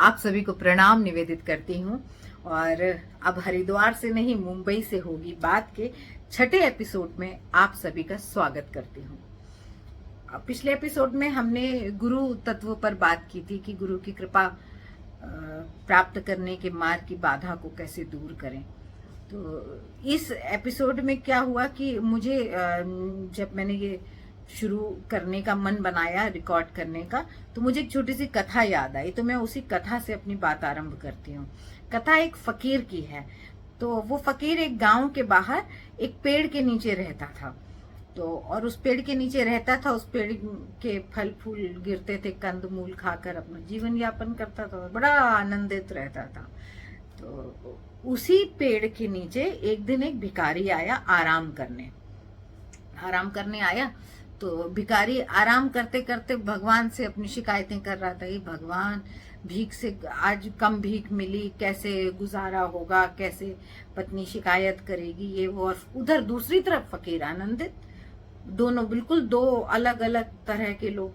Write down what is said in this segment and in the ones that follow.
आप सभी को प्रणाम निवेदित करती हूँ। और अब हरिद्वार से नहीं, मुंबई से होगी बात के छठे एपिसोड में आप सभी का स्वागत करती हूँ। पिछले एपिसोड में हमने गुरु तत्व पर बात की थी कि गुरु की कृपा प्राप्त करने के मार्ग की बाधा को कैसे दूर करें। तो इस एपिसोड में क्या हुआ कि मुझे जब मैंने ये शुरू करने का मन बनाया रिकॉर्ड करने का, तो मुझे एक छोटी सी कथा याद आई। तो मैं उसी कथा से अपनी बात आरंभ करती हूँ। कथा एक फकीर की है। तो वो फकीर एक गांव के बाहर एक पेड़ के नीचे रहता था। तो और उस पेड़ के नीचे रहता था, उस पेड़ के फल फूल गिरते थे, कंद मूल खाकर अपना जीवन यापन करता था और बड़ा आनंदित रहता था। तो उसी पेड़ के नीचे एक दिन एक भिखारी आया आराम करने आया। तो भिखारी आराम करते करते भगवान से अपनी शिकायतें कर रहा था। ये भगवान, भीख से आज कम भीख मिली, कैसे गुजारा होगा, कैसे पत्नी शिकायत करेगी, ये वो। और उधर दूसरी तरफ फकीर आनंदित। दोनों बिल्कुल दो अलग अलग तरह के लोग।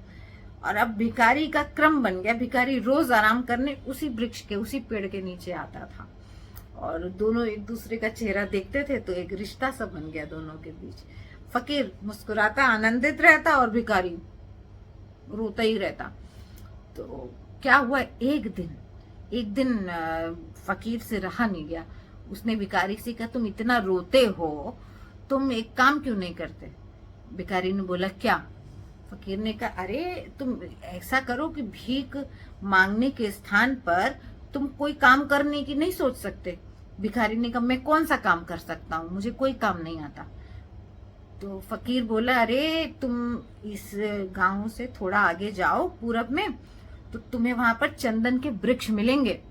और अब भिखारी का क्रम बन गया, भिखारी रोज आराम करने उसी वृक्ष के, उसी पेड़ के नीचे आता था और दोनों एक दूसरे का चेहरा देखते थे। तो एक रिश्ता सा बन गया दोनों के बीच। फकीर मुस्कुराता आनंदित रहता और भिखारी रोता ही रहता। तो क्या हुआ, एक दिन फकीर से रहा नहीं गया। उसने भिखारी से कहा, तुम इतना रोते हो, तुम एक काम क्यों नहीं करते? भिखारी ने बोला, क्या? फकीर ने कहा, अरे तुम ऐसा करो कि भीख मांगने के स्थान पर तुम कोई काम करने की नहीं सोच सकते? भिखारी ने कहा, मैं कौन सा काम कर सकता हूँ, मुझे कोई काम नहीं आता। तो फकीर बोला, अरे तुम इस गांव से थोड़ा आगे जाओ पूरब में, तो तुम्हें वहां पर चंदन के वृक्ष मिलेंगे।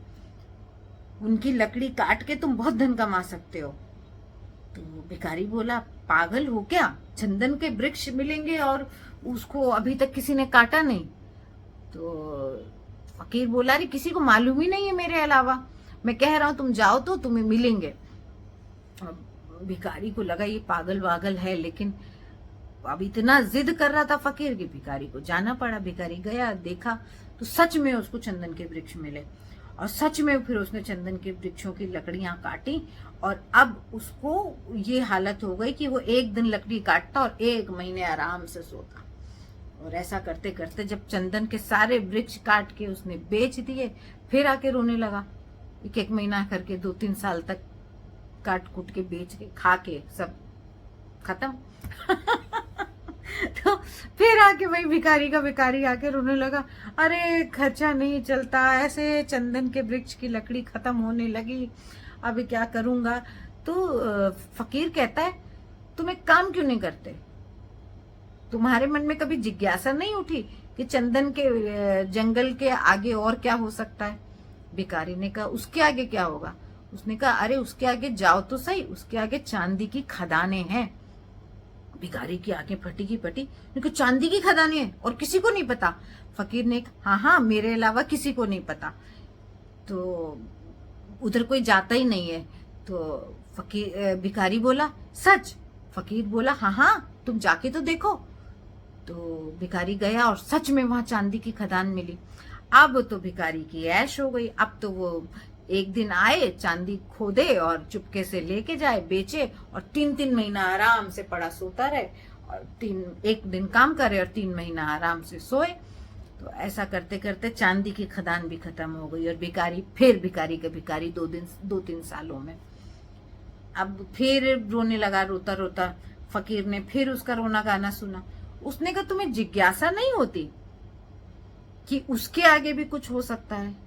उनकी लकड़ी काट के तुम बहुत धन कमा सकते हो। तो भिखारी बोला, पागल हो क्या? चंदन के वृक्ष मिलेंगे और उसको अभी तक किसी ने काटा नहीं। तो फकीर बोला, अरे किसी को मालूम ही नहीं है मेरे अलावा, मैं कह रहा हूं तुम जाओ तो तुम्हें मिलेंगे। भिखारी को लगा ये पागल वागल है, लेकिन अब इतना जिद कर रहा था फकीर कि भिखारी को जाना पड़ा। भिखारी गया, देखा तो सच में उसको चंदन के वृक्ष मिले। और सच में फिर उसने चंदन के वृक्षों की लकड़ियां काटी। और अब उसको ये हालत हो गई कि वो एक दिन लकड़ी काटता और 1 महीने आराम से सोता। और ऐसा करते करते जब चंदन के सारे वृक्ष काट के उसने बेच दिए, फिर आके रोने लगा। 1 महीना करके 2-3 साल तक काट कूट के बेच के खा के सब खत्म। तो फिर आके वही भिखारी आके रोने लगा, अरे खर्चा नहीं चलता, ऐसे चंदन के वृक्ष की लकड़ी खत्म होने लगी, अभी क्या करूंगा? तो फकीर कहता है, तुम एक काम क्यों नहीं करते? तुम्हारे मन में कभी जिज्ञासा नहीं उठी कि चंदन के जंगल के आगे और क्या हो सकता है? भिखारी ने कहा, उसके आगे क्या होगा? उसने कहा, अरे उसके आगे जाओ तो सही, उसके आगे चांदी की खदानें हैं। भिखारी की आंखें फटी की फटी। क्योंकि चांदी की खदानें हैं और किसी को नहीं पता? फकीर ने कहा, हाँ मेरे अलावा किसी को नहीं पता, तो उधर कोई जाता ही नहीं है। तो भिखारी बोला, सच? फकीर बोला, हाँ तुम जाके तो देखो। तो भिखारी गया और सच में वहां चांदी की खदान मिली। अब तो भिखारी की ऐश हो गई। अब तो वो एक दिन आए, चांदी खोदे और चुपके से लेके जाए, बेचे और 3-3 महीना आराम से पड़ा सोता रहे। और 1 दिन काम करे और 3 महीना आराम से सोए। तो ऐसा करते करते चांदी की खदान भी खत्म हो गई। और भिखारी का भिखारी 2-3 सालों में अब फिर रोने लगा, रोता रोता। फकीर ने फिर उसका रोना गाना सुना। उसने कहा, तुम्हें जिज्ञासा नहीं होती कि उसके आगे भी कुछ हो सकता है?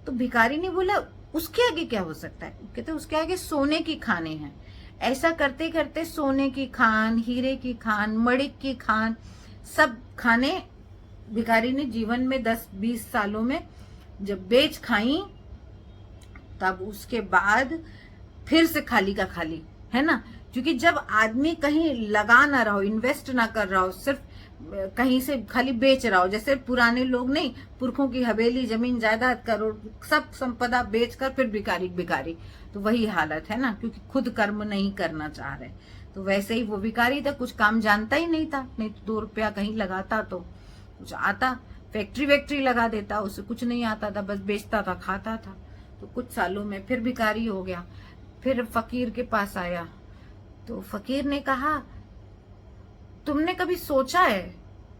तो भिखारी ने बोला, उसके आगे क्या हो सकता है? कहते उसके आगे सोने की खानें हैं। ऐसा करते करते सोने की खान, हीरे की खान, मणिक की खान, सब खाने भिखारी ने जीवन में 10-20 सालों में जब बेच खाई, तब उसके बाद फिर से खाली का खाली, है ना? क्योंकि जब आदमी कहीं लगा ना रहा हो, इन्वेस्ट ना कर रहा हो, सिर्फ कहीं से खाली बेच रहा हो, जैसे पुराने लोग नहीं, पुरखों की हवेली, जमीन जायदाद, करोड़ सब संपदा बेचकर फिर भिखारी, तो वही हालत है ना, क्योंकि खुद कर्म नहीं करना चाह रहे। तो वैसे ही वो भिखारी था, कुछ काम जानता ही नहीं था, नहीं तो 2 रुपया कहीं लगाता तो कुछ आता। फैक्ट्री वैक्ट्री लगा देता, उसे कुछ नहीं आता था, बस बेचता था, खाता था। तो कुछ सालों में फिर भिखारी हो गया। फिर फकीर के पास आया तो फकीर ने कहा, तुमने कभी सोचा है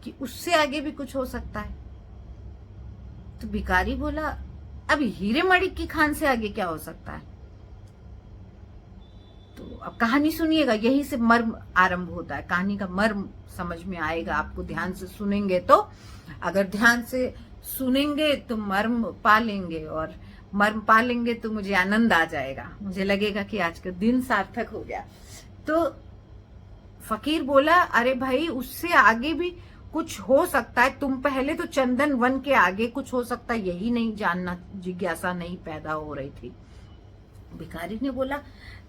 कि उससे आगे भी कुछ हो सकता है? तो भिखारी बोला, अब हीरे मणिक की खान से आगे क्या हो सकता है? तो अब कहानी सुनिएगा, यही से मर्म आरंभ होता है। कहानी का मर्म समझ में आएगा आपको ध्यान से सुनेंगे तो। अगर ध्यान से सुनेंगे तो मर्म पा लेंगे, और मर्म पा लेंगे तो मुझे आनंद आ जाएगा, मुझे लगेगा कि आज का दिन सार्थक हो गया। तो फकीर बोला, अरे भाई उससे आगे भी कुछ हो सकता है। तुम पहले तो चंदन वन के आगे कुछ हो सकता है यही नहीं जानना, जिज्ञासा नहीं पैदा हो रही थी। भिखारी ने बोला,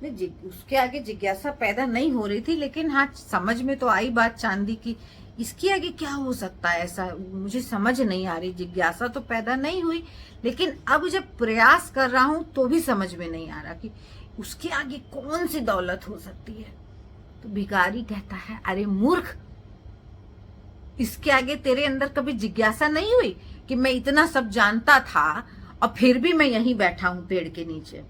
नहीं उसके आगे जिज्ञासा पैदा नहीं हो रही थी, लेकिन हाँ समझ में तो आई बात चांदी की, इसके आगे क्या हो सकता है ऐसा मुझे समझ नहीं आ रही। जिज्ञासा तो पैदा नहीं हुई, लेकिन अब जब प्रयास कर रहा हूं तो भी समझ में नहीं आ रहा कि उसके आगे कौन सी दौलत हो सकती है। तो भिखारी कहता है, अरे मूर्ख, इसके आगे तेरे अंदर कभी जिज्ञासा नहीं हुई कि मैं इतना सब जानता था और फिर भी मैं यहीं बैठा हूं पेड़ के नीचे,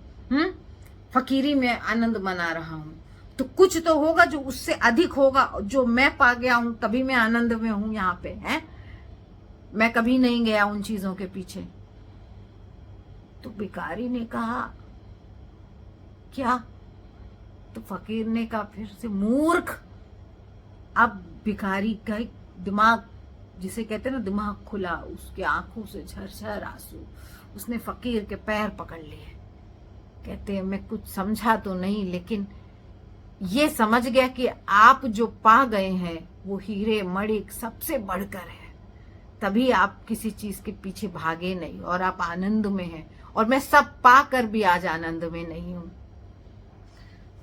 फकीरी में आनंद मना रहा हूं। तो कुछ तो होगा जो उससे अधिक होगा, जो मैं पा गया हूं तभी मैं आनंद में हूं यहाँ पे, है मैं कभी नहीं गया उन चीजों के पीछे। तो भिखारी ने कहा, क्या? तो फकीर ने कहा फिर से, मूर्ख। अब भिखारी का दिमाग, जिसे कहते हैं ना दिमाग खुला, उसके आंखों से झरझर आंसू। उसने फकीर के पैर पकड़ लिए। कहते हैं, मैं कुछ समझा तो नहीं, लेकिन ये समझ गया कि आप जो पा गए हैं वो हीरे मणिक सबसे बढ़कर है, तभी आप किसी चीज के पीछे भागे नहीं और आप आनंद में हैं, और मैं सब पाकर भी आज आनंद में नहीं हूं।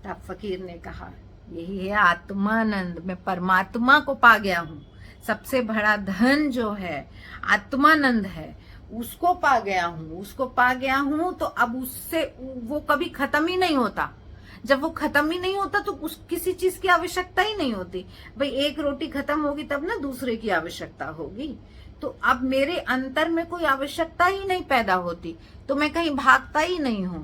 तब फकीर ने कहा, यही है आत्मानंद, मैं परमात्मा को पा गया हूं। सबसे बड़ा धन जो है आत्मानंद है, उसको पा गया हूं, उसको पा गया हूं। तो अब उससे वो कभी खत्म ही नहीं होता। जब वो खत्म ही नहीं होता तो उस किसी चीज की आवश्यकता ही नहीं होती। भाई एक रोटी खत्म होगी तब ना दूसरे की आवश्यकता होगी। तो अब मेरे अंतर में कोई आवश्यकता ही नहीं पैदा होती, तो मैं कहीं भागता ही नहीं हूं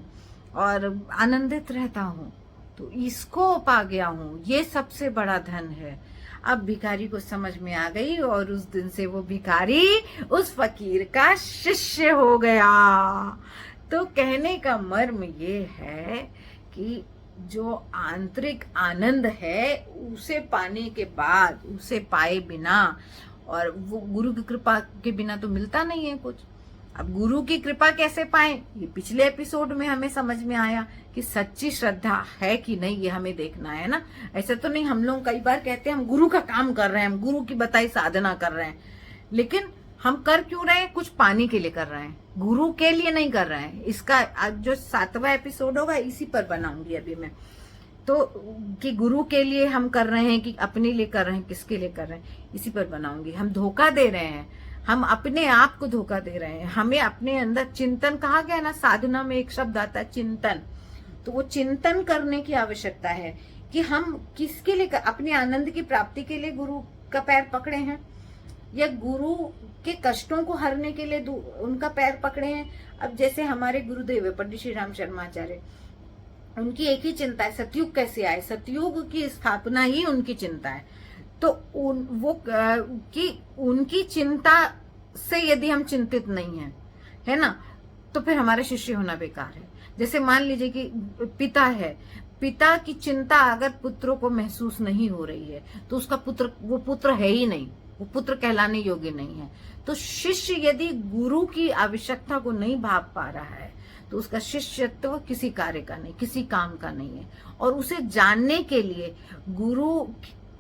और आनंदित रहता हूं। तो इसको पा गया हूं, ये सबसे बड़ा धन है। अब भिखारी को समझ में आ गई, और उस दिन से वो भिखारी उस फकीर का शिष्य हो गया। तो कहने का मर्म ये है कि जो आंतरिक आनंद है उसे पाने के बाद, उसे पाए बिना, और वो गुरु की कृपा के बिना तो मिलता नहीं है कुछ। अब गुरु की कृपा कैसे पाएं, ये पिछले एपिसोड में हमें समझ में आया कि सच्ची श्रद्धा है कि नहीं, ये हमें देखना है ना। ऐसे तो नहीं, हम लोग कई बार कहते हैं हम गुरु का काम कर रहे हैं, हम गुरु की बताई साधना कर रहे हैं, लेकिन हम कर क्यों रहे हैं? कुछ पाने के लिए कर रहे हैं, गुरु के लिए नहीं कर रहे हैं। इसका आज जो 7वां एपिसोड होगा इसी पर बनाऊंगी अभी मैं, तो कि गुरु के लिए हम कर रहे हैं कि अपने लिए कर रहे हैं, किसके लिए कर रहे हैं, इसी पर बनाऊंगी। हम धोखा दे रहे हैं, हम अपने आप को धोखा दे रहे हैं। हमें अपने अंदर चिंतन, कहा गया ना साधना में एक शब्द आता है चिंतन, तो वो चिंतन करने की आवश्यकता है कि हम किसके लिए, अपने आनंद की प्राप्ति के लिए गुरु का पैर पकड़े हैं, या गुरु के कष्टों को हरने के लिए उनका पैर पकड़े हैं। अब जैसे हमारे गुरुदेव पंडित श्री राम शर्माचार्य, उनकी एक ही चिंता है, सतयुग कैसे आए, सतयुग की स्थापना ही उनकी चिंता है। तो उनकी चिंता से यदि हम चिंतित नहीं हैं, है ना, तो फिर हमारे शिष्य होना बेकार है। जैसे मान लीजिए कि पिता है, पिता की चिंता अगर पुत्रों को महसूस नहीं हो रही है तो उसका पुत्र, वो पुत्र है ही नहीं, वो पुत्र कहलाने योग्य नहीं है। तो शिष्य यदि गुरु की आवश्यकता को नहीं भाग पा रहा है तो उसका शिष्यत्व किसी कार्य का नहीं, किसी काम का नहीं है। और उसे जानने के लिए गुरु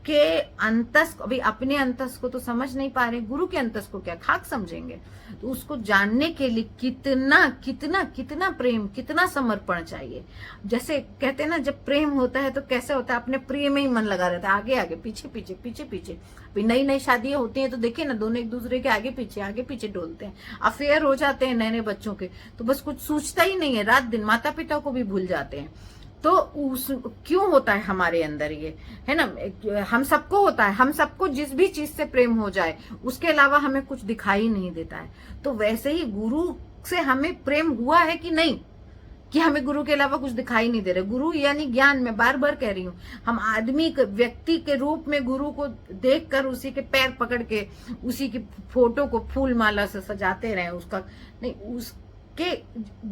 के अंतस, अभी अपने अंतस को तो समझ नहीं पा रहे, गुरु के अंतस को क्या खाक समझेंगे? तो उसको जानने के लिए कितना कितना कितना प्रेम, कितना समर्पण चाहिए। जैसे कहते हैं ना, जब प्रेम होता है तो कैसे होता है, अपने प्रिय में ही मन लगा रहता है, आगे आगे पीछे पीछे पीछे पीछे। अभी नई नई शादियां होती हैं तो देखिए ना, दोनों एक दूसरे के आगे पीछे डोलते हैं। अफेयर हो जाते हैं नए नए बच्चों के, तो बस कुछ सोचता ही नहीं है, रात दिन माता पिता को भी भूल जाते हैं। तो उस क्यों होता है हमारे अंदर ये, है ना। हम सबको होता है, हम सबको जिस भी चीज से प्रेम हो जाए उसके अलावा हमें कुछ दिखाई नहीं देता है। तो वैसे ही गुरु से हमें प्रेम हुआ है कि नहीं, कि हमें गुरु के अलावा कुछ दिखाई नहीं दे रहा। गुरु यानी ज्ञान, मैं बार बार कह रही हूँ। हम आदमी व्यक्ति के रूप में गुरु को देखकर उसी के पैर पकड़ के उसी की फोटो को फूल माला से सजाते रहे, उसका नहीं, उसके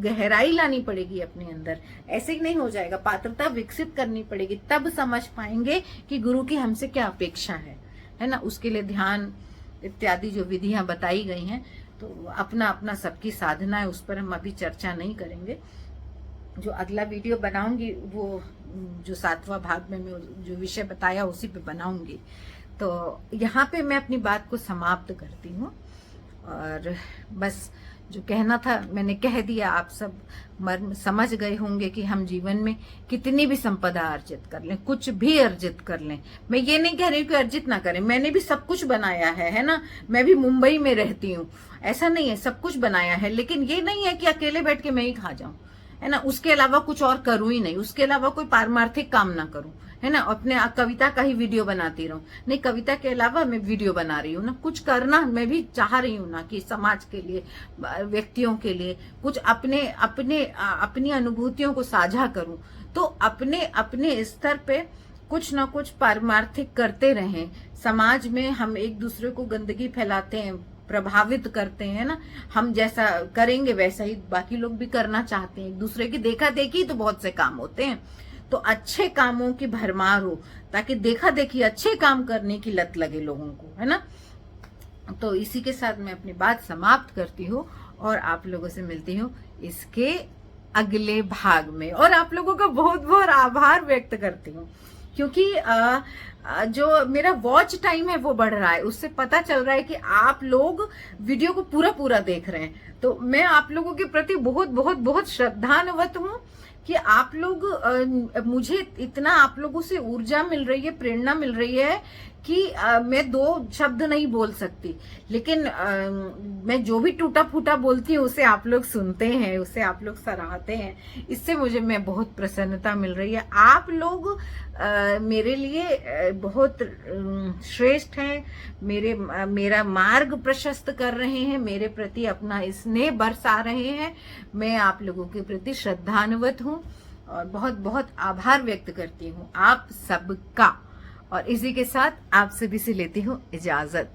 गहराई लानी पड़ेगी अपने अंदर। ऐसे ही नहीं हो जाएगा, पात्रता विकसित करनी पड़ेगी, तब समझ पाएंगे कि गुरु की हमसे क्या अपेक्षा है ना। उसके लिए ध्यान इत्यादि जो विधियां बताई गई हैं, तो अपना अपना सबकी साधना है, उस पर हम अभी चर्चा नहीं करेंगे। जो अगला वीडियो बनाऊंगी वो जो 7वां भाग में मैं जो विषय बताया उसी पे बनाऊंगी। तो यहाँ पे मैं अपनी बात को समाप्त करती हूँ, और बस जो कहना था मैंने कह दिया। आप सब मर्म समझ गए होंगे कि हम जीवन में कितनी भी संपदा अर्जित कर लें, कुछ भी अर्जित कर लें, मैं ये नहीं कह रही हूँ कि अर्जित ना करें, मैंने भी सब कुछ बनाया है ना। मैं भी मुंबई में रहती हूँ, ऐसा नहीं है, सब कुछ बनाया है, लेकिन ये नहीं है कि अकेले बैठ के मैं ही खा जाऊं, है ना। उसके अलावा कुछ और करूं ही नहीं, उसके अलावा कोई पारमार्थिक काम ना करूं, है ना। अपने कविता का ही वीडियो बनाती रहूं, नहीं, कविता के अलावा मैं वीडियो बना रही हूँ ना, कुछ करना मैं भी चाह रही हूँ ना, कि समाज के लिए, व्यक्तियों के लिए कुछ अपनी अनुभूतियों को साझा करूं। तो अपने अपने स्तर पे कुछ ना कुछ पारमार्थिक करते रहें। समाज में हम एक दूसरे को गंदगी फैलाते हैं, प्रभावित करते हैं ना। हम जैसा करेंगे वैसा ही बाकी लोग भी करना चाहते हैं, एक दूसरे की देखा देखी तो बहुत से काम होते हैं। तो अच्छे कामों की भरमार हो, ताकि देखा देखी अच्छे काम करने की लत लगे लोगों को, है ना। तो इसी के साथ मैं अपनी बात समाप्त करती हूँ, और आप लोगों से मिलती हूँ इसके अगले भाग में। और आप लोगों का बहुत बहुत आभार व्यक्त करती हूँ, क्योंकि जो मेरा वॉच टाइम है वो बढ़ रहा है, उससे पता चल रहा है कि आप लोग वीडियो को पूरा पूरा देख रहे हैं। तो मैं आप लोगों के प्रति बहुत बहुत बहुत श्रद्धान्वित हूँ कि आप लोग, मुझे इतना आप लोगों से ऊर्जा मिल रही है, प्रेरणा मिल रही है कि मैं 2 शब्द नहीं बोल सकती, लेकिन मैं जो भी टूटा फूटा बोलती हूँ उसे आप लोग सुनते हैं, उसे आप लोग सराहते हैं। इससे मैं बहुत प्रसन्नता मिल रही है। आप लोग मेरे लिए बहुत श्रेष्ठ हैं, मेरा मार्ग प्रशस्त कर रहे हैं, मेरे प्रति अपना स्नेह बरसा रहे हैं। मैं आप लोगों के प्रति श्रद्धान्वित हूँ और बहुत बहुत आभार व्यक्त करती हूँ आप सबका। और इसी के साथ आपसे भी से लेती हूँ इजाजत।